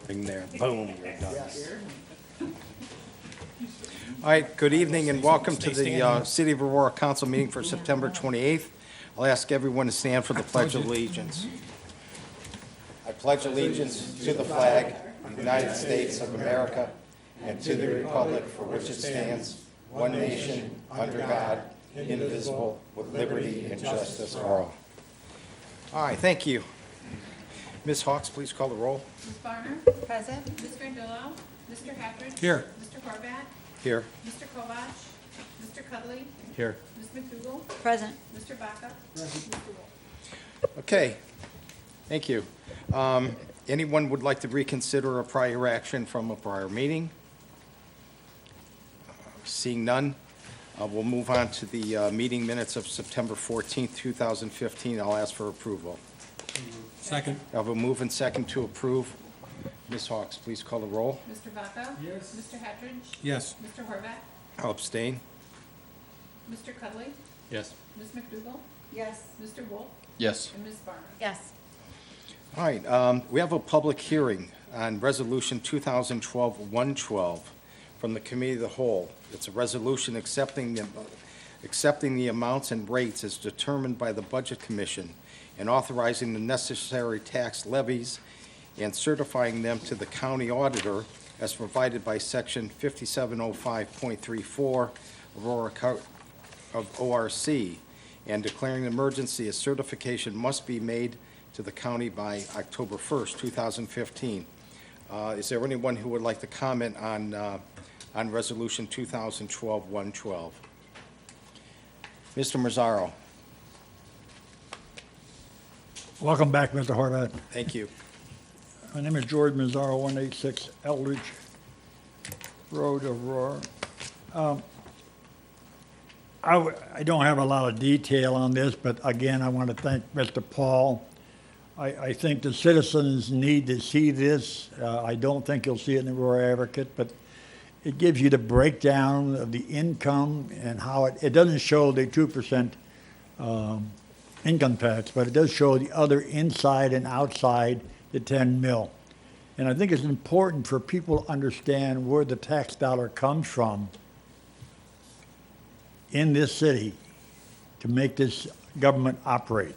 Thing there, boom, you're done. All right, good evening and welcome to the City of Aurora Council meeting for September 28th. I'll ask everyone to stand for the Pledge of Allegiance. I pledge allegiance to the flag of the United States of America and to the republic for which it stands, one nation, under God, indivisible, with liberty and justice for all. All right, thank you. Ms. Hawks, please call the roll. Ms. Barner? Present. Ms. Grandillo? Mr. Hafford? Here. Mr. Horvath? Here. Mr. Kovach? Mr. Cudley? Here. Ms. McDougal? Present. Mr. Baca? Mr. Wolf? Okay, thank you. Anyone would like to reconsider a prior action from a prior meeting? Seeing none, we'll move on to the meeting minutes of September 14th, 2015. I'll ask for approval. Second. I have a move and second to approve. Ms. Hawks, please call the roll. Mr. Baca? Yes. Mr. Hattridge? Yes. Mr. Horvath? I'll abstain. Mr. Cudley? Yes. Ms. McDougal? Yes. Mr. Wolf? Yes. And Ms. Barner? Yes. All right, we have a public hearing on Resolution 2012-112 from the Committee of the Whole. It's a resolution accepting the amounts and rates as determined by the Budget Commission and authorizing the necessary tax levies and certifying them to the county auditor as provided by Section 5705.34 Aurora of ORC, and declaring an emergency. A certification must be made to the county by October 1st, 2015. Is there anyone who would like to comment on Resolution 2012-112? Mr. Mazzaro. Welcome back, Mr. Horvath. Thank you. My name is George Mazzaro, 186 Eldridge Road, Aurora. I don't have a lot of detail on this, but again, I want to thank Mr. Paul. I think the citizens need to see this. I don't think you'll see it in the Aurora Advocate, but it gives you the breakdown of the income and how it doesn't show the 2% income tax, but it does show the other inside and outside the 10 mil. And I think it's important for people to understand where the tax dollar comes from in this city to make this government operate.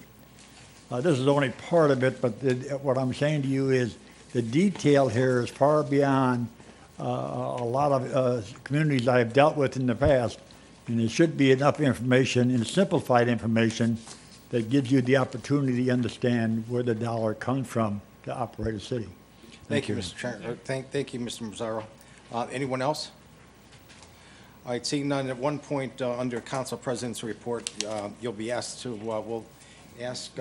This is only part of it, but what I'm saying to you is the detail here is far beyond a lot of communities I've dealt with in the past, and there should be enough information and simplified information that gives you the opportunity to understand where the dollar comes from to operate a city. Thank you, Mr. Chairman. Thank you, Mr. Mazzaro. Anyone else? All right, seeing none, at one point under Council President's report, you'll be asked to, we'll ask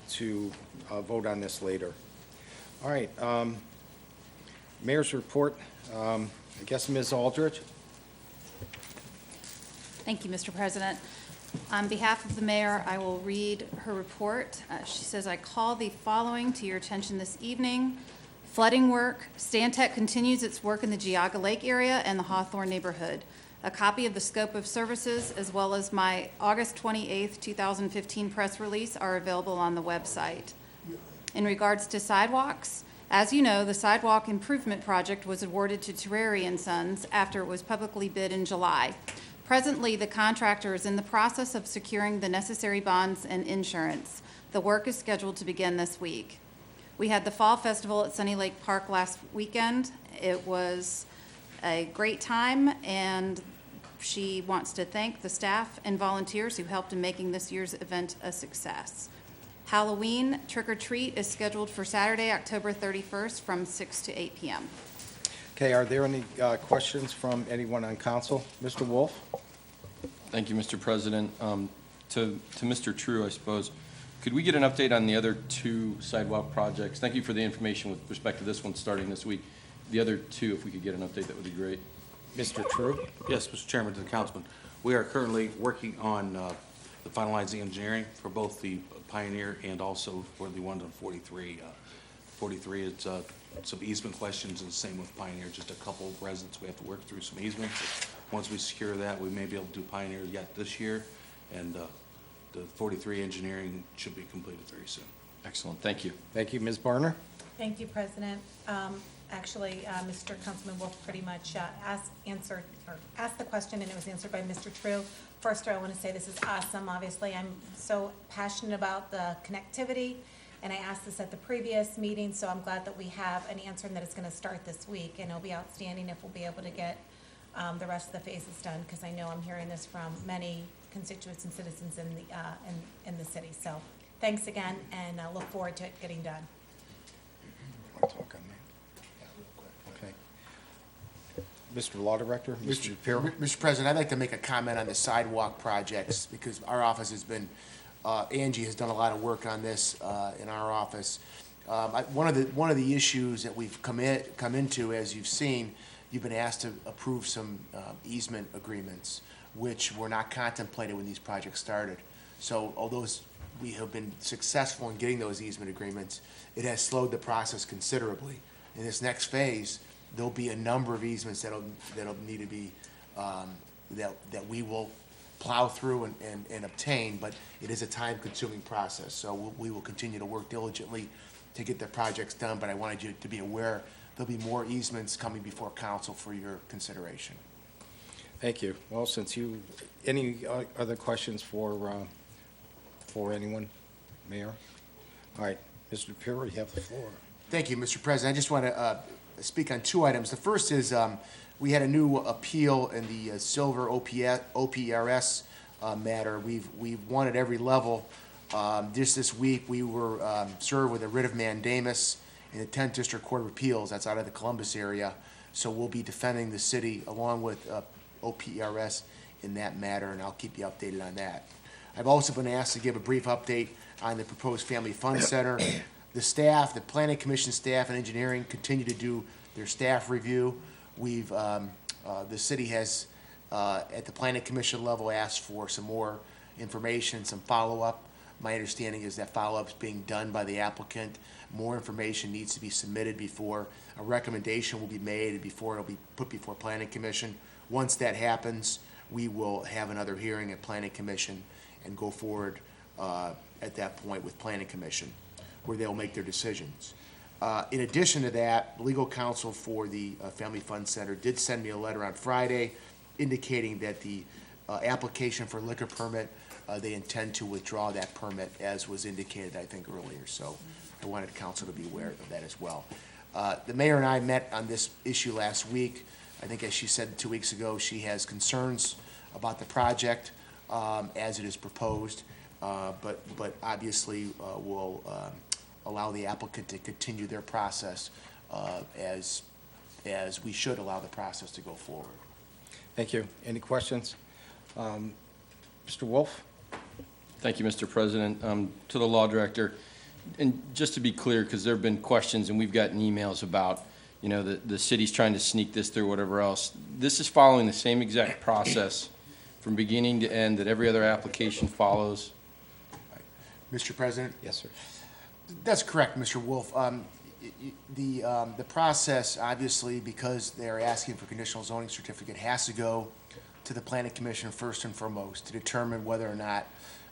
to vote on this later. All right, Mayor's report. I guess Ms. Aldridge. Thank you, Mr. President. On behalf of the mayor, I will read her report. She says, I call the following to your attention this evening. Flooding work. Stantec continues its work in the Geauga Lake area and the Hawthorne neighborhood. A copy of the scope of services, as well as my August 28th, 2015 press release, are available on the website. In regards to sidewalks, as you know, the sidewalk improvement project was awarded to Terrari & Sons after it was publicly bid in July. Presently, the contractor is in the process of securing the necessary bonds and insurance. The work is scheduled to begin this week. We had the Fall Festival at Sunny Lake Park last weekend. It was a great time, and she wants to thank the staff and volunteers who helped in making this year's event a success. Halloween Trick or Treat is scheduled for Saturday, October 31st from 6 to 8 p.m. Okay, are there any questions from anyone on council? Mr. Wolf? Thank you, Mr. President. To Mr. True, I suppose, could we get an update on the other two sidewalk projects? Thank you for the information with respect to this one starting this week. The other two, if we could get an update, that would be great. Mr. True? Yes, Mr. Chairman, to the councilman. We are currently working on the finalizing engineering for both the Pioneer and also for the one on 43. 43, it's some easement questions, and the same with Pioneer, just a couple of residents we have to work through some easements. Once we secure that, we may be able to do Pioneer yet this year, and the 43 engineering should be completed very soon. Excellent. Thank you. Thank you. Ms. Barner? Thank you, President. Actually, Mr. Councilman Wolf pretty much asked the question, and it was answered by Mr. True. First, I want to say this is awesome. Obviously, I'm so passionate about the connectivity, and I asked this at the previous meeting, so I'm glad that we have an answer and that it's going to start this week, and it'll be outstanding if we'll be able to get the rest of the phases done, because I know I'm hearing this from many constituents and citizens in the city. So thanks again, and I look forward to it getting done. Want to talk on that? Yeah, real quick. Okay. Mr. Law Director, Mr. DePiero. Mr. President, I'd like to make a comment on the sidewalk projects, because our office has been, Angie has done a lot of work on this in our office. One of the issues that we've come into, as you've seen, you've been asked to approve some easement agreements, which were not contemplated when these projects started. So although we have been successful in getting those easement agreements, it has slowed the process considerably. In this next phase, there'll be a number of easements that'll need to be, that we will plow through and obtain, but it is a time-consuming process. So we will continue to work diligently to get the projects done, but I wanted you to be aware there'll be more easements coming before council for your consideration. Thank you. Well, any other questions for anyone? Mayor? All right, Mr. DePiero, you have the floor. Thank you, Mr. President. I just want to speak on two items. The first is we had a new appeal in the Silver OPRS matter. We've won at every level. Just this week, we were served with a writ of mandamus in the 10th District Court of Appeals. That's out of the Columbus area. So we'll be defending the city along with OPRS in that matter, and I'll keep you updated on that. I've also been asked to give a brief update on the proposed Family Fun Center. The staff, the Planning Commission staff and engineering continue to do their staff review. The city has, at the Planning Commission level, asked for some more information, some follow-up. My understanding is that follow-up is being done by the applicant. More information needs to be submitted before a recommendation will be made and before it'll be put before Planning Commission. Once that happens, we will have another hearing at Planning Commission and go forward at that point with Planning Commission, where they'll make their decisions. In addition to that, legal counsel for the Family Fun Center did send me a letter on Friday indicating that the application for liquor permit, they intend to withdraw that permit, as was indicated, I think, earlier. So I wanted council to be aware of that as well. The mayor and I met on this issue last week. I think, as she said 2 weeks ago, she has concerns about the project as it is proposed, but obviously will allow the applicant to continue their process as we should allow the process to go forward. Thank you. Any questions? Mr. Wolf? Thank you, Mr. President. To the law director, and just to be clear, because there have been questions and we've gotten emails about, you know, the city's trying to sneak this through, whatever else. This is following the same exact process from beginning to end that every other application follows. Mr. President? Yes, sir. That's correct, Mr. Wolf. The process, obviously, because they're asking for conditional zoning certificate, has to go to the Planning Commission first and foremost to determine whether or not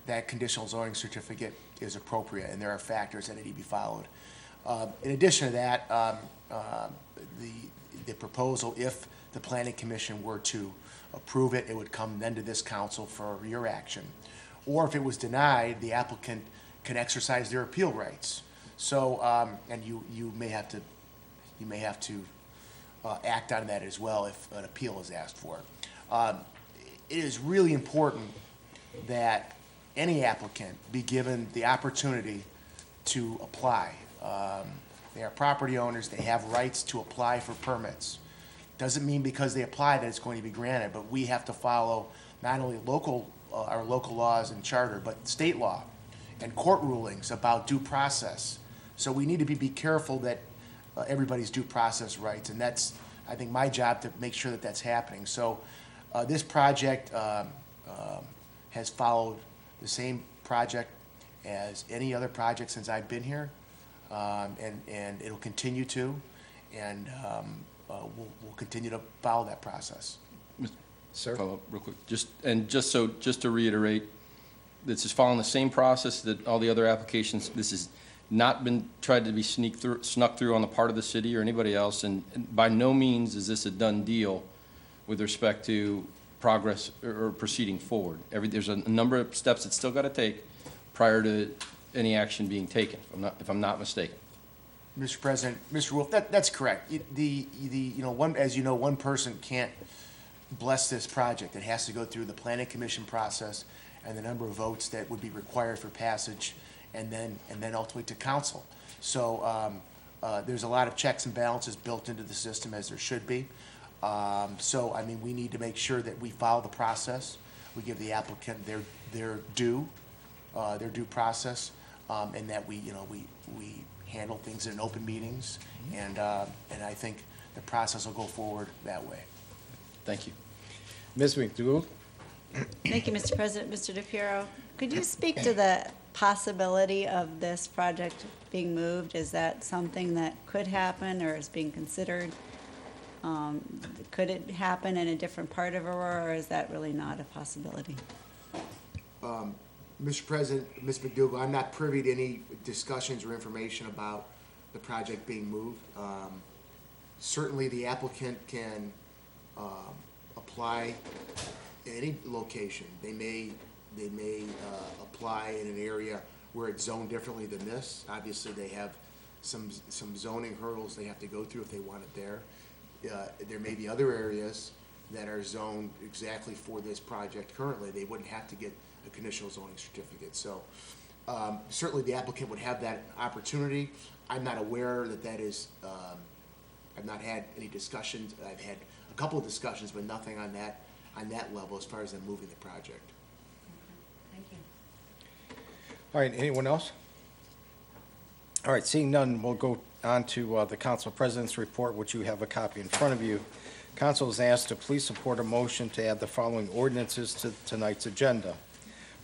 that conditional zoning certificate is appropriate, and there are factors that need to be followed. In addition to that, the proposal, if the Planning Commission were to approve it, it would come then to this council for your action. Or if it was denied, the applicant can exercise their appeal rights. So, and you may have to act on that as well if an appeal is asked for. It is really important that any applicant be given the opportunity to apply. They are property owners, they have rights to apply for permits. Doesn't mean because they apply that it's going to be granted, but we have to follow not only our local laws and charter, but state law and court rulings about due process. So we need to be careful that everybody's due process rights, and that's, I think, my job to make sure that that's happening. So this project has followed the same project as any other project since I've been here, and it'll continue to, and we'll continue to follow that process. Sir? Follow up real quick. Just to reiterate, this is following the same process that all the other applications. This is not been tried to be snuck through on the part of the city or anybody else, and by no means is this a done deal with respect to progress or proceeding forward. There's a number of steps that's still got to take prior to any action being taken, if I'm not mistaken. Mr. President, Mr. Wolf, that's correct. As you know, one person can't bless this project. It has to go through the planning commission process and the number of votes that would be required for passage, and then ultimately to council. So there's a lot of checks and balances built into the system, as there should be. We need to make sure that we follow the process. We give the applicant their due process, and that we handle things in open meetings, and I think the process will go forward that way. Thank you. Ms. McDougall? Thank you, Mr. President. Mr. DePiero, could you speak to the possibility of this project being moved? Is that something that could happen or is being considered? Could it happen in a different part of Aurora, or is that really not a possibility? Mr. President, Ms. McDougall, I'm not privy to any discussions or information about the project being moved. Certainly, the applicant can apply any location. They may apply in an area where it's zoned differently than this. Obviously, they have some zoning hurdles they have to go through if they want it there. There may be other areas that are zoned exactly for this project currently. They wouldn't have to get a conditional zoning certificate. So certainly the applicant would have that opportunity. I'm not aware that is, I've not had any discussions. I've had a couple of discussions, but nothing on that level as far as them moving the project. Thank you. All right, anyone else? All right, seeing none, we'll go on to the Council President's report, which you have a copy in front of you. Council is asked to please support a motion to add the following ordinances to tonight's agenda.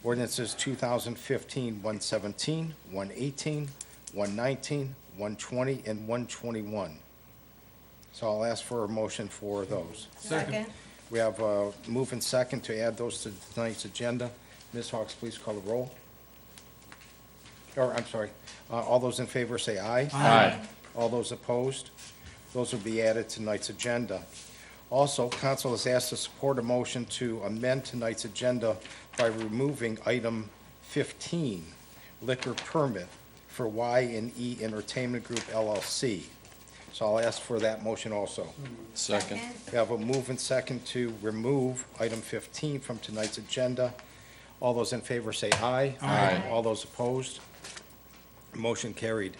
Ordinances 2015-117, 118, 119, 120, and 121. So I'll ask for a motion for those. Second. We have a move and second to add those to tonight's agenda. Ms. Hawks, please call the roll. All those in favor say aye. Aye. All those opposed? Those will be added to tonight's agenda. Also, council is asked to support a motion to amend tonight's agenda by removing item 15, liquor permit for Y&E Entertainment Group LLC. So I'll ask for that motion also. Second. We have a move and second to remove item 15 from tonight's agenda. All those in favor say aye. Aye. All those opposed? Motion carried.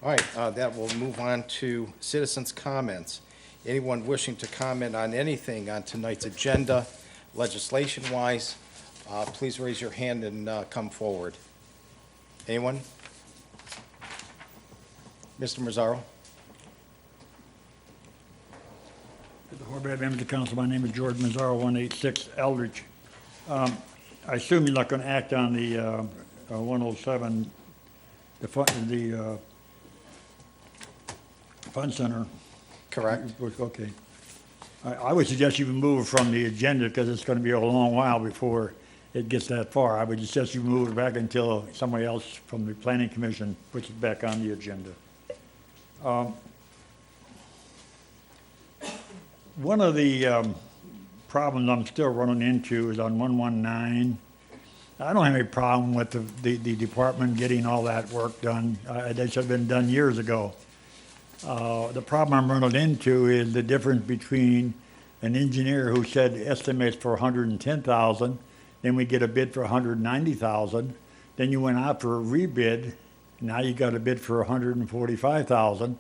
All right, that will move on to citizens' comments. Anyone wishing to comment on anything on tonight's agenda, legislation-wise, please raise your hand and come forward. Anyone? Mr. Mazzaro? Members of the council, my name is George Mazzaro, 186 Eldridge. I assume you're not going to act on the 107, the Fun Center. Correct. Okay. I would suggest you remove it from the agenda because it's going to be a long while before it gets that far. I would suggest you move it back until somebody else from the planning commission puts it back on the agenda. One of the problems I'm still running into is on 119. I don't have any problem with the department getting all that work done. That should have been done years ago. The problem I'm running into is the difference between an engineer who said estimates for 110,000, then we get a bid for 190,000, then you went out for a rebid, now you got a bid for 145,000.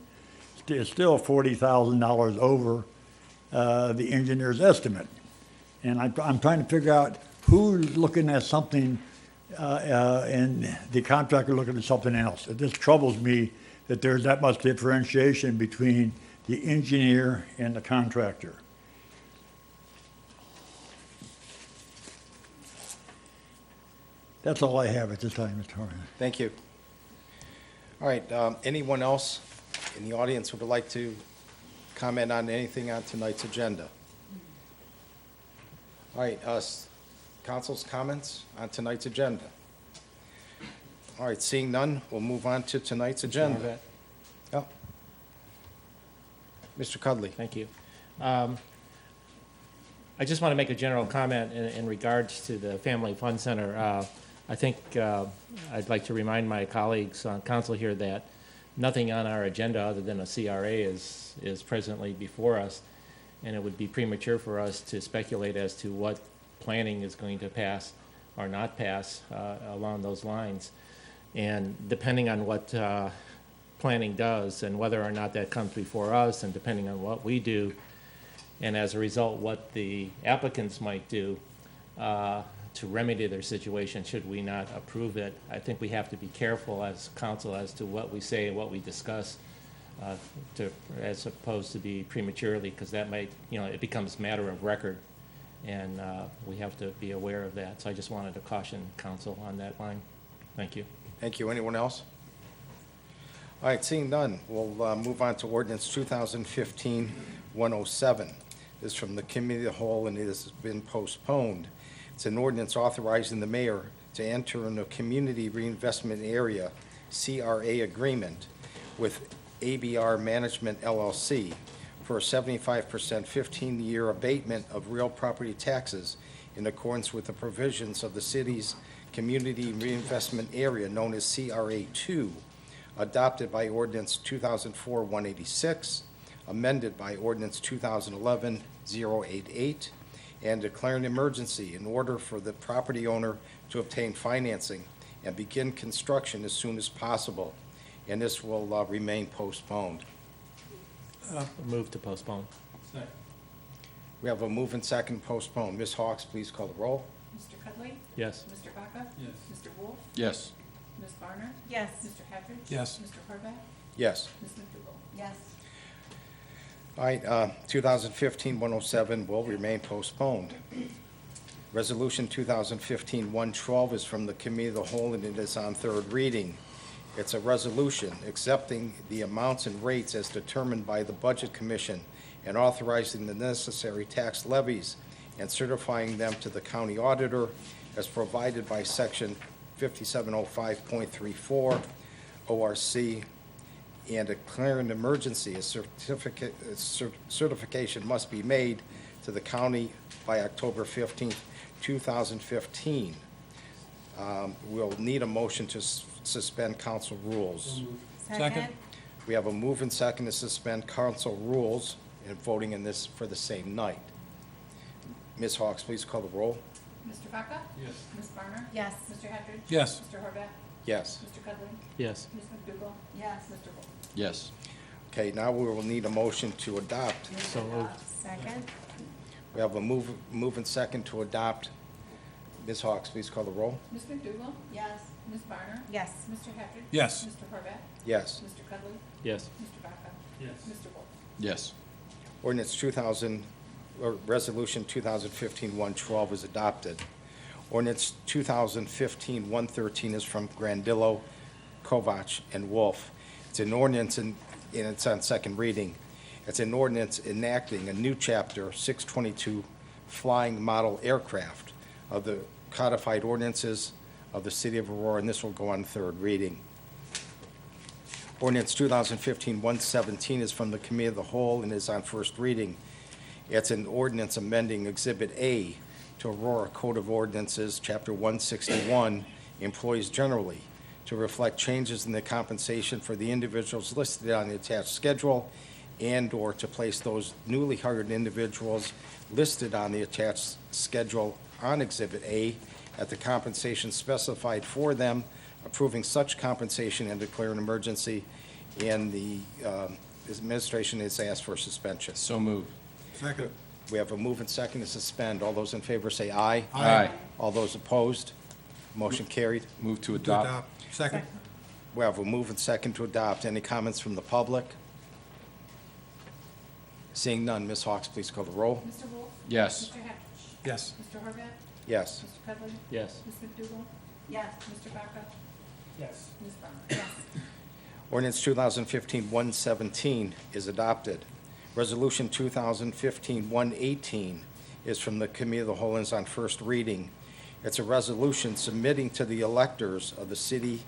It's still $40,000 over the engineer's estimate. And I'm trying to figure out who's looking at something and the contractor looking at something else. It just troubles me that there's that much differentiation between the engineer and the contractor. That's all I have at this time, Mr. Harlan. Thank you. All right, anyone else in the audience who would like to comment on anything on tonight's agenda? All right, council's comments on tonight's agenda. All right, seeing none, we'll move on to tonight's agenda. Oh. Mr. Cudley. Thank you. I just want to make a general comment in regards to the Family Fun Center. I think I'd like to remind my colleagues on council here that nothing on our agenda other than a CRA is presently before us, and it would be premature for us to speculate as to what planning is going to pass or not pass along those lines. And depending on what planning does and whether or not that comes before us, and depending on what we do, and as a result, what the applicants might do to remedy their situation should we not approve it, I think we have to be careful as council as to what we say and what we discuss, as opposed to be prematurely, because that might, it becomes matter of record, and we have to be aware of that. So I just wanted to caution council on that line. Thank you. Thank you. Anyone else? All right, seeing none, we'll move on to ordinance 2015-107. This is from the Committee of the Whole, and it has been postponed. It's an ordinance authorizing the mayor to enter in a community reinvestment area, CRA agreement, with ABR Management LLC for a 75% 15-year abatement of real property taxes in accordance with the provisions of the city's community reinvestment area known as CRA2, adopted by ordinance 2004-186, amended by ordinance 2011-088, and declaring an emergency in order for the property owner to obtain financing and begin construction as soon as possible. And this will remain postponed. Move to postpone. We have a move and second postpone. Ms. Hawks, please call the roll. Mr. Cudley? Yes. Mr. Vaca? Yes. Mr. Wolf? Yes. Ms. Barner? Yes. Mr. Hafford? Yes. Mr. Horvath? Yes. Ms. McDougal? Yes. All right, 2015-107 will remain postponed. Resolution 2015-112 is from the Committee of the Whole, and it is on third reading. It's a resolution accepting the amounts and rates as determined by the Budget Commission and authorizing the necessary tax levies and certifying them to the county auditor as provided by Section 5705.34 ORC, and declaring an emergency. A certification must be made to the county by October 15th, 2015. We'll need a motion to suspend council rules. Second? We have a move and second to suspend council rules and voting in this for the same night. Ms. Hawks, please call the roll. Mr. Vaca? Yes. Ms. Barner? Yes. Mr. Hafford? Yes. Mr. Horvath? Yes. Mr. Cudley? Yes. Ms. McDougal? Yes. Mr. Wolf? Yes. Okay, now we will need a motion to adopt. So moved. Second? We have a move and second to adopt. Ms. Hawks, please call the roll. Ms. McDougal? Yes. Ms. Barner? Yes. Mr. Hafford? Yes. Mr. Horvath? Yes. Mr. Cudley? Yes. Mr. Vaca? Yes. Mr. Wolf? Yes. Ordinance 2000, or Resolution 2015-112 is adopted. Ordinance 2015-113 is from Grandillo, Kovach, and Wolf. It's an ordinance, and it's on second reading. It's an ordinance enacting a new chapter, 622, Flying Model Aircraft of the codified ordinances of the City of Aurora, and this will go on third reading. Ordinance 2015-117 is from the Committee of the Whole and is on first reading. It's an ordinance amending Exhibit A to Aurora Code of Ordinances, Chapter 161, Employees Generally, to reflect changes in the compensation for the individuals listed on the attached schedule and/or to place those newly hired individuals listed on the attached schedule on Exhibit A at the compensation specified for them, approving such compensation and declare an emergency, and the administration has asked for suspension. So moved. Second. We have a move and second to suspend. All those in favor say aye. Aye. All those opposed? Motion carried. Move to adopt. Second. We have a move and second to adopt. Any comments from the public? Seeing none, Ms. Hawks, please call the roll. Mr. Wolf? Yes. Mr. Hafford? Yes. Mr. Horvath? Yes. Mr. Cudley? Yes. Ms. McDougal? Yes. Mr. Vaca? Yes. Ms. Barner? Yes. Ordinance 2015-117 is adopted. Resolution 2015-118 is from the Committee of the Whole and is on first reading. It's a resolution submitting to the electors of the city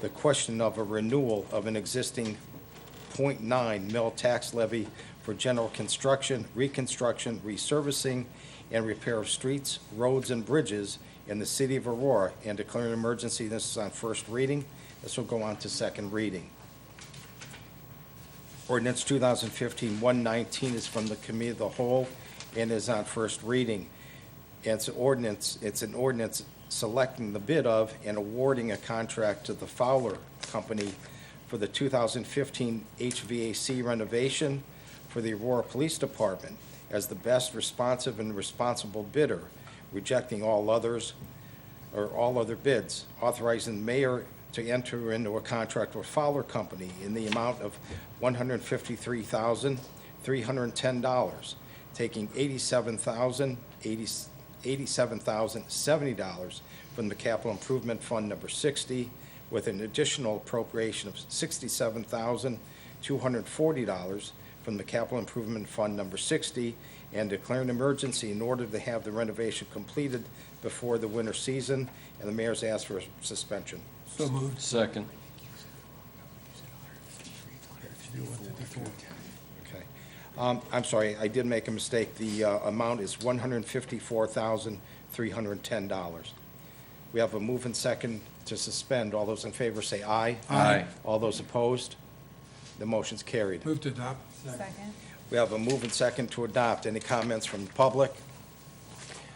the question of a renewal of an existing .9 mill tax levy for general construction, reconstruction, resurfacing, and repair of streets, roads, and bridges in the city of Aurora, and declare an emergency. This is on first reading. This will go on to second reading. Ordinance 2015-119 is from the Committee of the Whole and is on first reading. It's an ordinance selecting the bid of and awarding a contract to the Fowler Company for the 2015 HVAC renovation for the Aurora Police Department as the best responsive and responsible bidder, rejecting all others or all other bids, authorizing the mayor to enter into a contract with Fowler Company in the amount of $153,310, taking $87,070 from the Capital Improvement Fund number 60, with an additional appropriation of $67,240 from the Capital Improvement Fund number 60, and declare an emergency in order to have the renovation completed before the winter season, and the mayor's asked for a suspension. So moved. Second. Okay. I'm sorry, I did make a mistake. The amount is $154,310. We have a move and second to suspend. All those in favor say aye. Aye. All those opposed? The motion's carried. Move to adopt. Second. We have a move and second to adopt. Any comments from the public?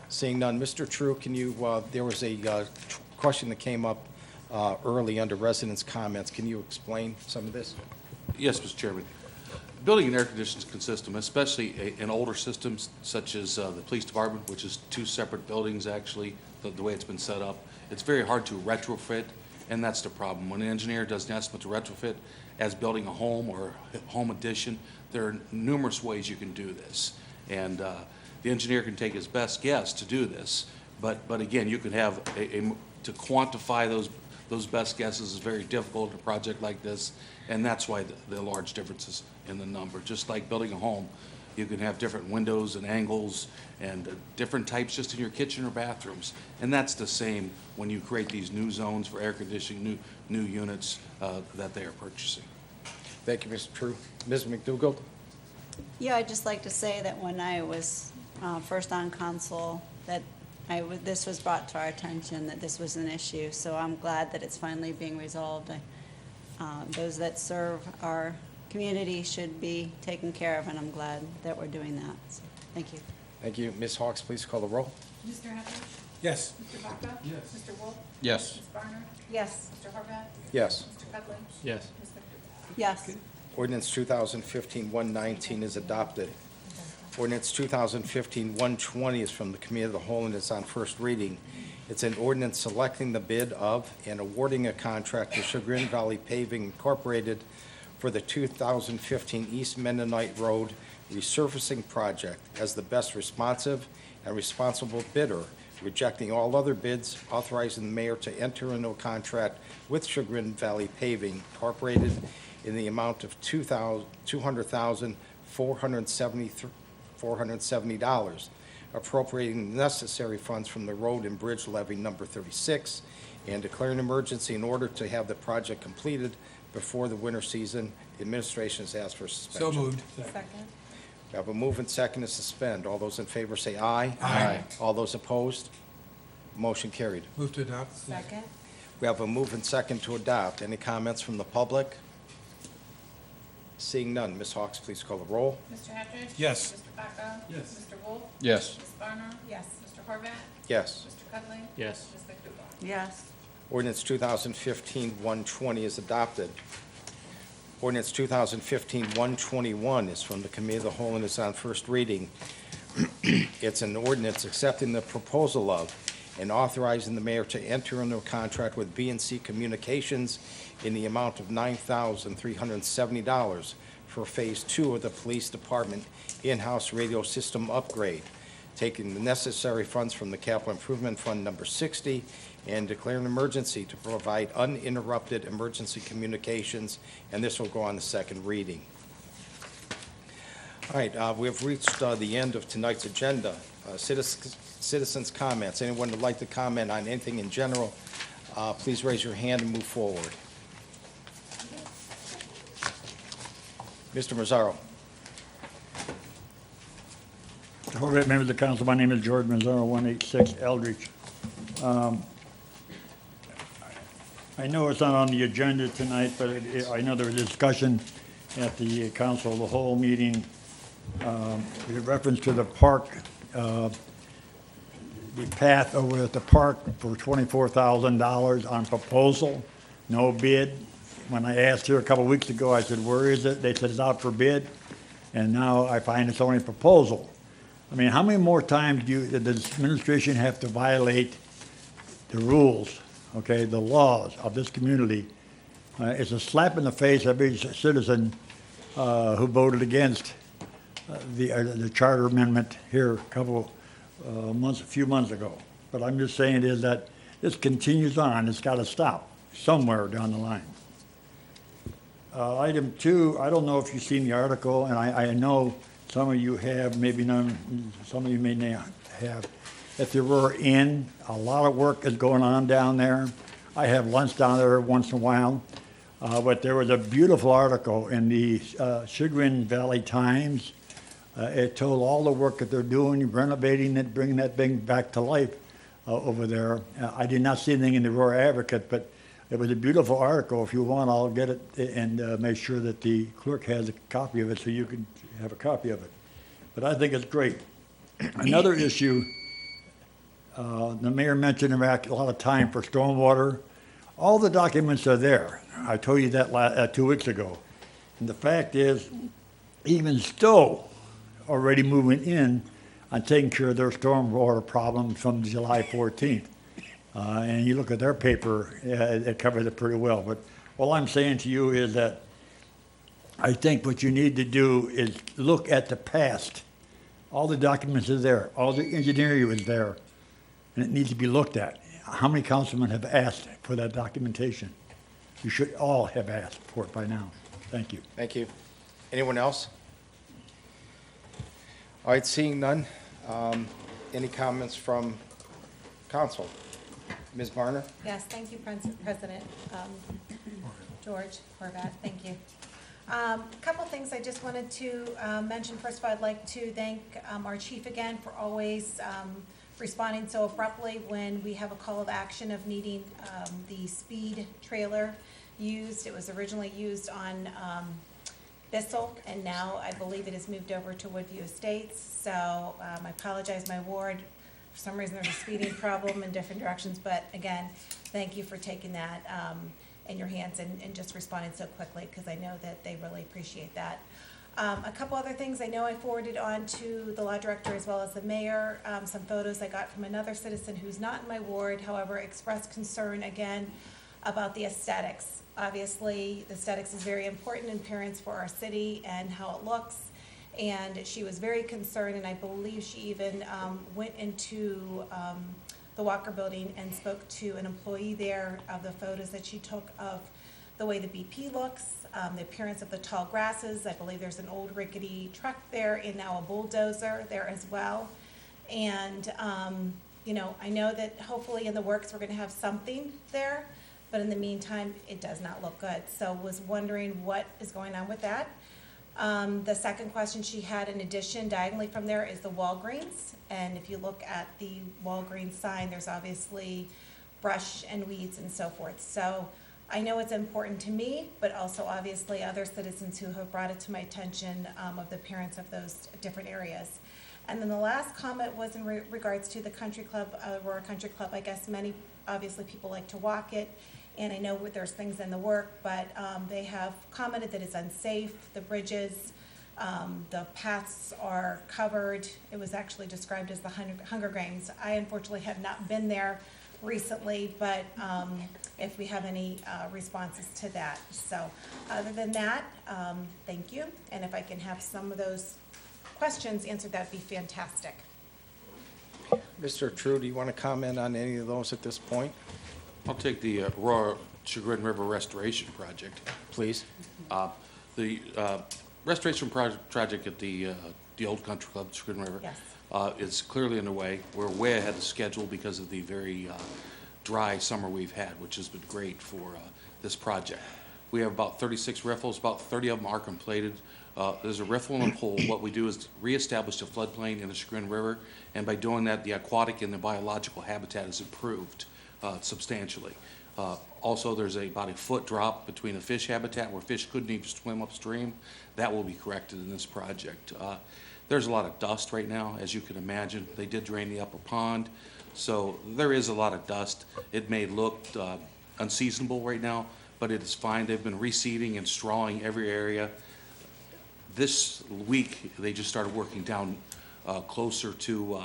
Seeing none. Mr. True, can you, there was a question that came up early under residents' comments. Can you explain some of this? Yes, Mr. Chairman. Building an air conditioning system, especially in older systems such as the police department, which is two separate buildings actually, the way it's been set up, it's very hard to retrofit, and that's the problem. When an engineer does an estimate to retrofit as building a home or a home addition, there are numerous ways you can do this. And the engineer can take his best guess to do this, but again, you can have to quantify those best guesses is very difficult in a project like this, and that's why the large differences in the number. Just like building a home, you can have different windows and angles and different types just in your kitchen or bathrooms, and that's the same when you create these new zones for air conditioning, new units that they are purchasing. Thank you, Mr. True. Ms. McDougald? Yeah, I'd just like to say that when I was first on council, that this was brought to our attention, that this was an issue, so I'm glad that it's finally being resolved. Those that serve our community should be taken care of, and I'm glad that we're doing that. So, thank you. Thank you. Ms. Hawks, please call the roll. Mr. Hafford? Yes. Mr. Vaca? Yes. Mr. Wolf? Yes. Ms. Barner? Yes. Mr. Horvath? Yes. Mr. Cudley? Yes. Ms. McDermott? Yes. Ordinance 2015-119 is adopted. Ordinance 2015-120 is from the Committee of the Whole and is on first reading. It's an ordinance selecting the bid of and awarding a contract to Chagrin Valley Paving Incorporated for the 2015 East Mennonite Road resurfacing project as the best responsive and responsible bidder, rejecting all other bids, authorizing the mayor to enter into a contract with Chagrin Valley Paving Incorporated in the amount of $200,470, appropriating the necessary funds from the road and bridge levy number 36, and declaring an emergency in order to have the project completed before the winter season. The administration has asked for suspension. So moved. Second. We have a move and second to suspend. All those in favor say aye. Aye. All those opposed? Motion carried. Move to adopt. Second. We have a move and second to adopt. Any comments from the public? Seeing none, Ms. Hawks, please call the roll. Mr. Hafford? Yes. Mr. Vaca? Yes. Mr. Wolf? Yes. Ms. Barner? Yes. Mr. Horvath? Yes. Mr. Cudley? Yes. Ms. McDermott? Yes. Ordinance 2015-120 is adopted. Ordinance 2015-121 is from the Committee of the Whole and is on first reading. It's an ordinance accepting the proposal of and authorizing the mayor to enter into a contract with B&C Communications in the amount of $9,370 for Phase 2 of the Police Department in-house radio system upgrade, taking the necessary funds from the Capital Improvement Fund number 60 and declare an emergency to provide uninterrupted emergency communications, and this will go on the second reading. All right, we have reached the end of tonight's agenda. Citizens' comments. Anyone would like to comment on anything in general, please raise your hand and move forward. Mr. Mazzaro. All right, members of the council, my name is George Mazzaro, 186 Eldridge. I know it's not on the agenda tonight, but I know there was discussion at the council of the whole meeting with reference to the park, the path over at the park for $24,000 on proposal, no bid. When I asked here a couple of weeks ago, I said, where is it? They said it's out for bid, and now I find it's only a proposal. I mean, how many more times does the administration have to violate the rules, okay, the laws of this community? It's a slap in the face of every citizen who voted against the charter amendment here a few months ago. But I'm just saying is that this continues on. It's got to stop somewhere down the line. Item 2, I don't know if you've seen the article, and I know some of you have, maybe none, some of you may not have. At the Aurora Inn, a lot of work is going on down there. I have lunch down there once in a while. But there was a beautiful article in the Chagrin Valley Times. It told all the work that they're doing, renovating it, bringing that thing back to life over there. I did not see anything in the Aurora Advocate, but it was a beautiful article. If you want, I'll get it and make sure that the clerk has a copy of it so you can have a copy of it. But I think it's great. Another issue, the mayor mentioned a lot of time for stormwater. All the documents are there. I told you that 2 weeks ago. And the fact is, even Stowe already moving in on taking care of their stormwater problem from July 14th. And you look at their paper, it covers it pretty well. But all I'm saying to you is that I think what you need to do is look at the past. All the documents are there. All the engineering is there. And it needs to be looked at. How many councilmen have asked for that documentation? You should all have asked for it by now. Thank you. Thank you. Anyone else? All right, seeing none. Any comments from council? Ms. Varner? Yes, thank you, President George Horvath, thank you. A couple things I just wanted to mention. First of all, I'd like to thank our chief again for always responding so abruptly when we have a call of action of needing the speed trailer used. It was originally used on Bissell, and now I believe it has moved over to Woodview Estates. So I apologize, my ward. For some reason, there's a speeding problem in different directions, but again, thank you for taking that in your hands and just responding so quickly, because I know that they really appreciate that. A couple other things I know I forwarded on to the law director as well as the mayor, some photos I got from another citizen who's not in my ward, however, expressed concern again about the aesthetics. Obviously, the aesthetics is very important in parents for our city and how it looks. And she was very concerned, and I believe she even went into the Walker Building and spoke to an employee there of the photos that she took of the way the BP looks, the appearance of the tall grasses. I believe there's an old rickety truck there and now a bulldozer there as well. And, you know, I know that hopefully in the works we're going to have something there, but in the meantime, it does not look good. So was wondering what is going on with that. The second question she had in addition, diagonally from there, is the Walgreens. And if you look at the Walgreens sign, there's obviously brush and weeds and so forth. So I know it's important to me, but also obviously other citizens who have brought it to my attention of the parents of those different areas. And then the last comment was in regards to the country club, Aurora Country Club. I guess many, obviously people like to walk it. And I know there's things in the work, but they have commented that it's unsafe, the bridges, the paths are covered. It was actually described as the Hunger Games. I unfortunately have not been there recently, but if we have any responses to that. So other than that, thank you. And if I can have some of those questions answered, that'd be fantastic. Mr. True, do you want to comment on any of those at this point? I'll take the Aurora Chagrin River Restoration Project. Please. The restoration project at the old country club, Chagrin River, Yes. is clearly underway. We're way ahead of schedule because of the very dry summer we've had, which has been great for this project. We have about 36 riffles, about 30 of them are completed. There's a riffle and a pool. What we do is reestablish the floodplain in the Chagrin River, and by doing that, the aquatic and the biological habitat is improved substantially. Also, there's about a foot drop between a fish habitat where fish couldn't even swim upstream. That will be corrected in this project. There's a lot of dust right now, as you can imagine. They did drain the upper pond, so there is a lot of dust. It may look unseasonable right now, but it is fine. They've been reseeding and strawing every area. This week, they just started working down closer to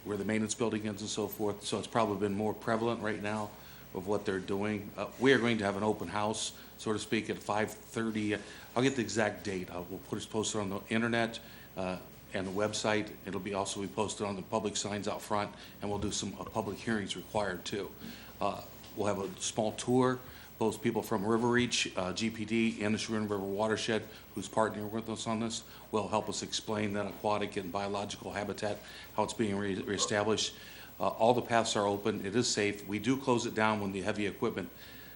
where the maintenance building is and so forth, so it's probably been more prevalent right now of what they're doing. We are going to have an open house, so to speak, at 5:30. I'll get the exact date. We'll post it on the internet and the website. It'll be also be posted on the public signs out front, and we'll do some public hearings required too. We'll have a small tour. Both people from River Reach, GPD, and the Chagrin River Watershed, who's partnering with us on this, will help us explain that aquatic and biological habitat, how it's being reestablished. All the paths are open. It is safe. We do close it down when the heavy equipment.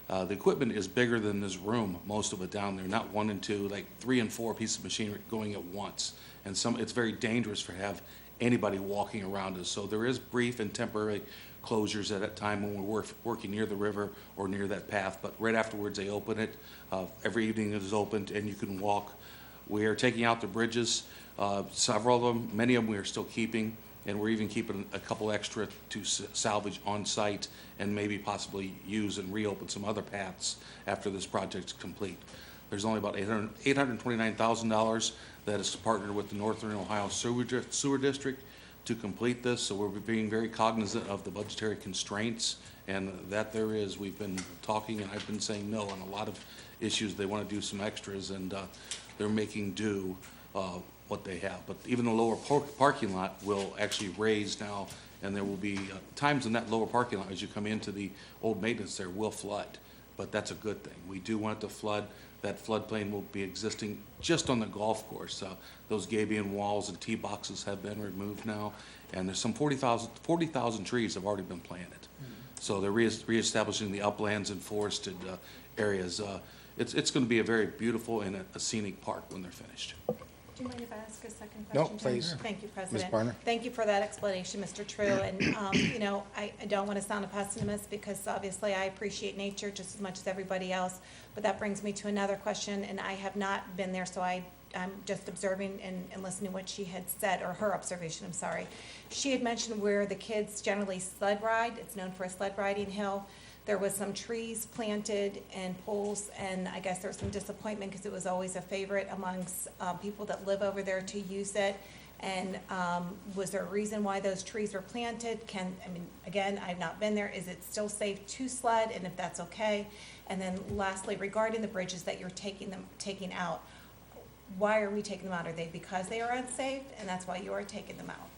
The equipment is bigger than this room, most of it down there, not 1 and 2, like 3 and 4 pieces of machinery going at once. And it's very dangerous to have anybody walking around us. So there is brief and temporary closures at that time when we're working near the river or near that path, but right afterwards they open it. Every evening it is opened and you can walk. We are taking out the bridges, several of them, many of them we are still keeping, and we're even keeping a couple extra to salvage on site and maybe possibly use and reopen some other paths after this project's complete. There's only about $829,000 that is partnered with the Northern Ohio Sewer District to complete this, so we're being very cognizant of the budgetary constraints, and that there is. We've been talking, and I've been saying no on a lot of issues. They want to do some extras, and they're making do what they have. But even the lower parking lot will actually raise now, and there will be times in that lower parking lot as you come into the old maintenance there will flood, but that's a good thing. We do want it to flood. That floodplain will be existing just on the golf course. Those gabion walls and tee boxes have been removed now, and there's some 40,000 trees have already been planted. So they're reestablishing the uplands and forested areas. It's going to be a very beautiful and a scenic park when they're finished. Do you mind if I ask a second No, question, Jen? please. Thank you, President. Barner. Thank you for that explanation, Mr. True. And, you know, I don't want to sound a pessimist because obviously I appreciate nature just as much as everybody else. But that brings me to another question, and I have not been there, so I'm just observing and listening to what she had said, or her observation, I'm sorry. She had mentioned where the kids generally sled ride. It's known for a sled riding hill. There was some trees planted and poles, and I guess there was some disappointment because it was always a favorite amongst people that live over there to use it. And was there a reason why those trees were planted? I mean, again, I've not been there. Is it still safe to sled, and if that's okay? And then lastly, regarding the bridges that you're taking out, why are we taking them out? Are they because they are unsafe, and that's why you are taking them out?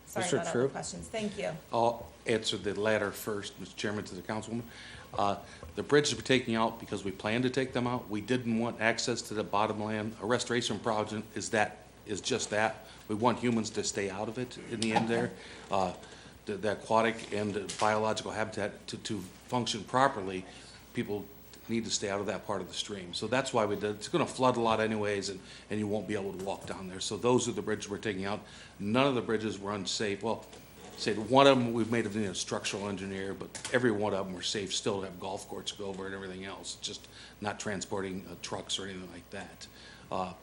Sorry Mr. about all True? the questions. Thank you. I'll answer the latter first, Mr. Chairman, to the councilwoman. The bridges we're taking out because we plan to take them out. We didn't want access to the bottom land. A restoration project is just that. We want humans to stay out of it in the end there. The aquatic and the biological habitat to function properly, people need to stay out of that part of the stream. So that's why we did. It's going to flood a lot anyways, and you won't be able to walk down there. So those are the bridges we're taking out. None of the bridges were unsafe. Well, say one of them we've made a structural engineer, but every one of them were safe still to have golf courts go over and everything else, just not transporting trucks or anything like that.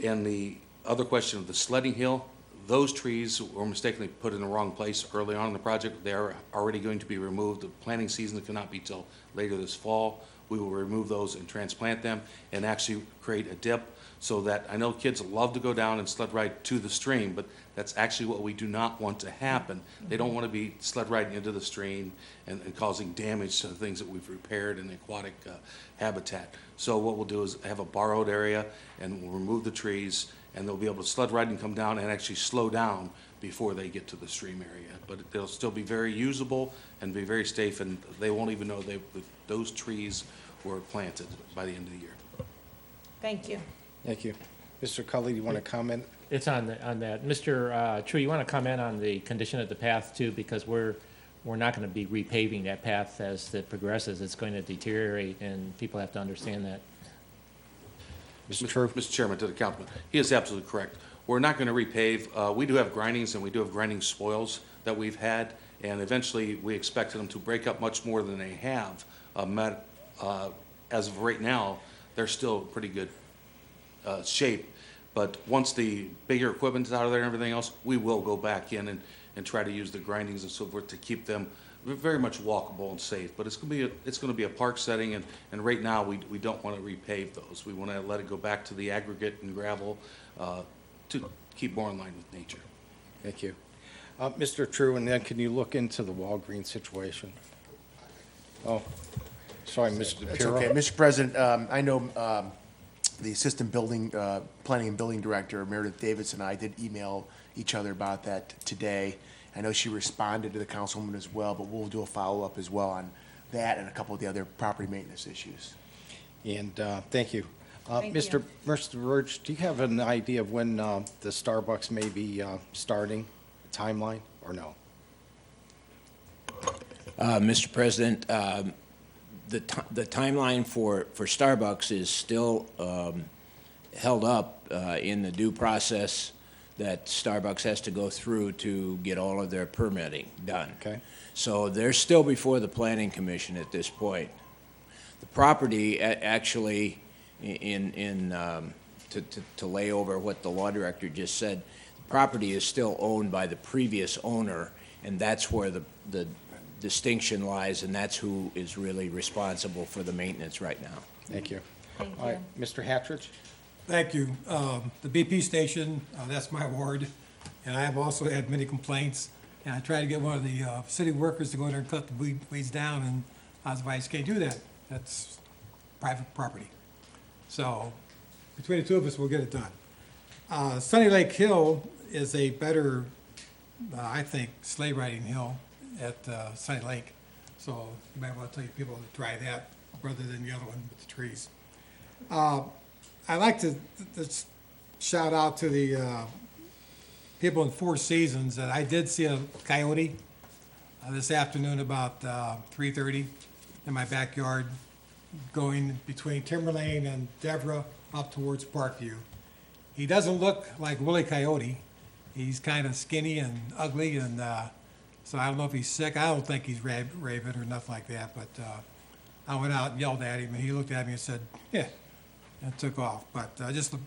And the other question of the sledding hill, those trees were mistakenly put in the wrong place early on in the project. They are already going to be removed. The planting season cannot be till later this fall. We will remove those and transplant them and actually create a dip so that, I know kids love to go down and sled ride to the stream, but that's actually what we do not want to happen. They don't want to be sled riding into the stream and causing damage to the things that we've repaired in the aquatic habitat. So what we'll do is have a borrowed area, and we'll remove the trees, and they'll be able to sled ride and come down and actually slow down before they get to the stream area. But they'll still be very usable and be very safe, and they won't even know those trees were planted by the end of the year. Thank you. Thank you. Mr. Cully, you want to comment? It's on that. Mr. True, you want to comment on the condition of the path too, because we're we're not going to be repaving that path as it progresses. It's going to deteriorate, and people have to understand that. Mr. True? Mr. Chairman, to the councilman, he is absolutely correct. We're not going to repave. We do have grindings, and we do have grinding spoils that we've had, and eventually we expected them to break up much more than they have. As of right now, they're still pretty good shape, but once the bigger equipment's out of there and everything else, we will go back in and try to use the grindings and so forth to keep them very much walkable and safe. But it's going to be a park setting, and right now we don't want to repave those. We want to let it go back to the aggregate and gravel to keep more in line with nature. Thank you. Mr. True, and then can you look into the Walgreens situation? Oh, sorry, Mr. That's DePiero. okay. Mr. President, I know the Assistant Planning and Building Director, Meredith Davis, and I did email each other about that today. I know she responded to the councilwoman as well, but we'll do a follow-up as well on that and a couple of the other property maintenance issues. And thank you. Thank Mr. Verge, do you have an idea of when the Starbucks may be starting, timeline, or no? Mr. President, the timeline for Starbucks is still held up in the due process that Starbucks has to go through to get all of their permitting done. Okay. So they're still before the Planning Commission at this point. The property actually, to lay over what the law director just said, the property is still owned by the previous owner, and that's where the distinction lies, and that's who is really responsible for the maintenance right now. Thank you. Thank All right, Mr. Hatridge? Thank you. The BP station, that's my ward, and I have also had many complaints. And I tried to get one of the city workers to go in there and cut the weeds down, and I was advised, can't do that. That's private property. So between the two of us, we'll get it done. Sunny Lake Hill is a better, I think, sleigh riding hill at Sunny Lake. So you might want to tell your people to try that rather than the other one with the trees. I'd like to shout out to the people in Four Seasons that I did see a coyote this afternoon about 3:30 in my backyard going between Timber Lane and Deborah up towards Parkview. He doesn't look like Willie Coyote. He's kind of skinny and ugly, and so I don't know if he's sick. I don't think he's rabid or nothing like that, but I went out and yelled at him, and he looked at me and said, yeah, and took off. But just a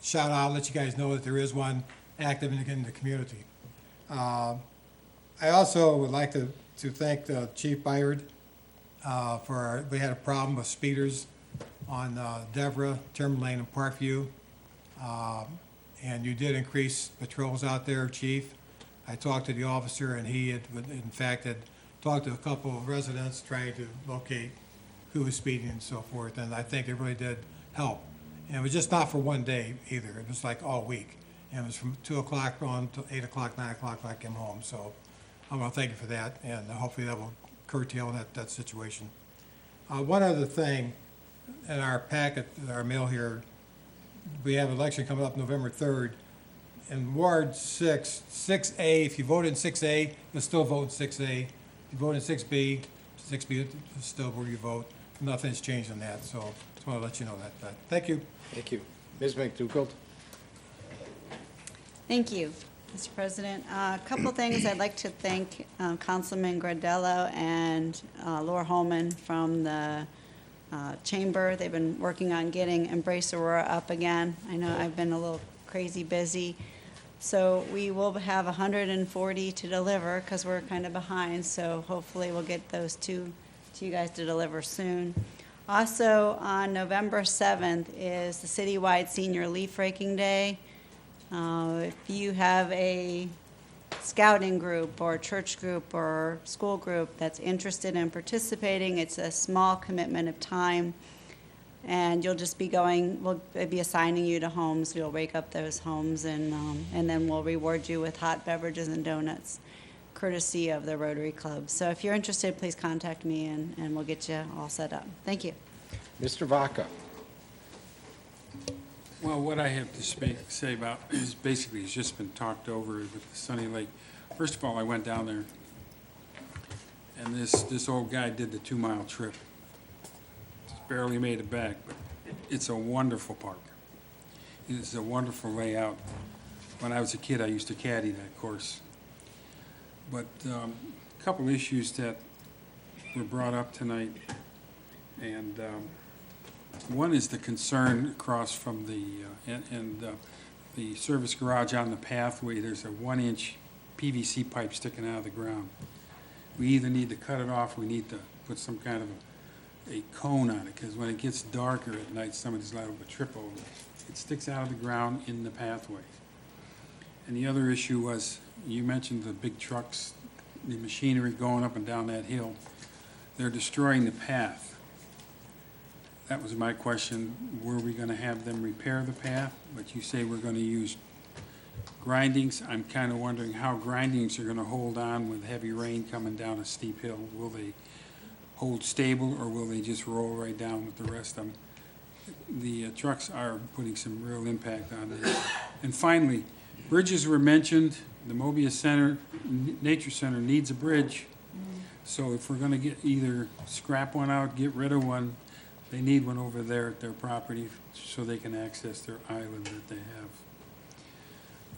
shout out, let you guys know that there is one active in the community. I also would like to thank Chief Byard we had a problem with speeders on Deborah, Timber Lane, and Parkview. And you did increase patrols out there, Chief. I talked to the officer, and he had, in fact, had talked to a couple of residents trying to locate who was speeding and so forth, and I think it really did help. And it was just not for one day either. It was like all week. And it was from 2 o'clock on to 8 o'clock, 9 o'clock when I came home. So I want to thank you for that, and hopefully that will curtail that situation. One other thing, in our packet, our mail here, we have an election coming up November 3rd. In Ward 6, 6A, if you vote in 6A, you'll still vote in 6A. If you vote in 6B is still where you vote. Nothing's changed on that, so just want to let you know that. Thank you. Thank you. Ms. McDougald? Thank you, Mr. President. A couple things. I'd like to thank Councilman Gradello and Laura Holman from the Chamber. They've been working on getting Embrace Aurora up again. I know I've been a little crazy busy. So we will have 140 to deliver because we're kind of behind. So hopefully we'll get those two to you guys to deliver soon. Also, on November 7th is the citywide Senior Leaf Raking Day. If you have a scouting group or church group or school group that's interested in participating, it's a small commitment of time. And you'll just be we'll be assigning you to homes. We'll rake up those homes, and then we'll reward you with hot beverages and donuts, courtesy of the Rotary Club. So if you're interested, please contact me, and we'll get you all set up. Thank you. Mr. Vaca? Well, what I have to say about is basically it's just been talked over with the Sunny Lake. First of all, I went down there And this old guy did the 2-mile trip. Just barely made it back, but it's a wonderful park. It's a wonderful layout. When I was a kid, I used to caddy that course. But a couple issues that were brought up tonight, and one is the concern across from the service garage on the pathway. There's a 1-inch PVC pipe sticking out of the ground. We either need to cut it off, or we need to put some kind of a cone on it, because when it gets darker at night, somebody's liable to trip over it. It sticks out of the ground in the pathway. And the other issue was, you mentioned the big trucks, the machinery going up and down that hill. They're destroying the path. That was my question. Were we going to have them repair the path? But you say we're going to use grindings. I'm kind of wondering how grindings are going to hold on with heavy rain coming down a steep hill. Will they hold stable, or will they just roll right down with the rest of them? The trucks are putting some real impact on this. And finally, bridges were mentioned. The Mobius Center, Nature Center needs a bridge. So if we're gonna either scrap one out, get rid of one, they need one over there at their property so they can access their island that they have.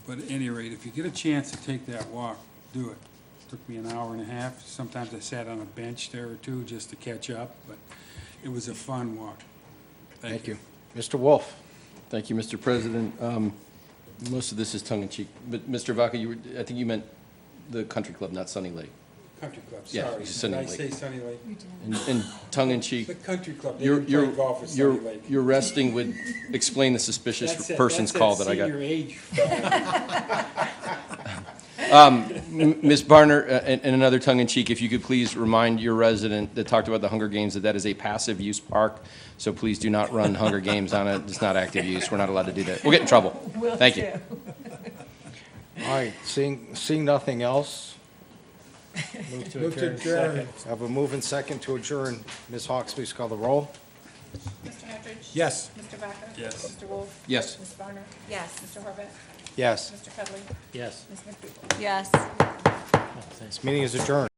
But at any rate, if you get a chance to take that walk, do it. It took me an hour and a half. Sometimes I sat on a bench there or two just to catch up, but it was a fun walk. Thank you. Mr. Wolf? Thank you, Mr. President. Most of this is tongue-in-cheek, but Mr. Vaca, I think you meant the country club, not Sunny Lake. Country Club, Yeah, sorry. Sunny Did I Lake. say Sunny Lake? And tongue-in-cheek, The country club, they you're, didn't play you're, golf at Sunny you're, Lake. you're resting with, explain the suspicious person's call that I got. That's senior age. Ms. Barner, and another tongue-in-cheek, if you could please remind your resident that talked about the Hunger Games that that is a passive use park, so please do not run Hunger Games on it. It's not active use. We're not allowed to do that. We'll get in trouble. Thank you. All right, seeing nothing else, Move to Move to adjourn. adjourn. I have a move and second to adjourn. Ms. Hawks, please call the roll. Mr. Etheridge? Yes. Mr. Vaca? Yes. Mr. Wolf? Yes. Ms. Barner? Yes. Mr. Horvath? Yes, Mr. Cudley? Yes. Ms. McDougal? Yes. this meeting is adjourned.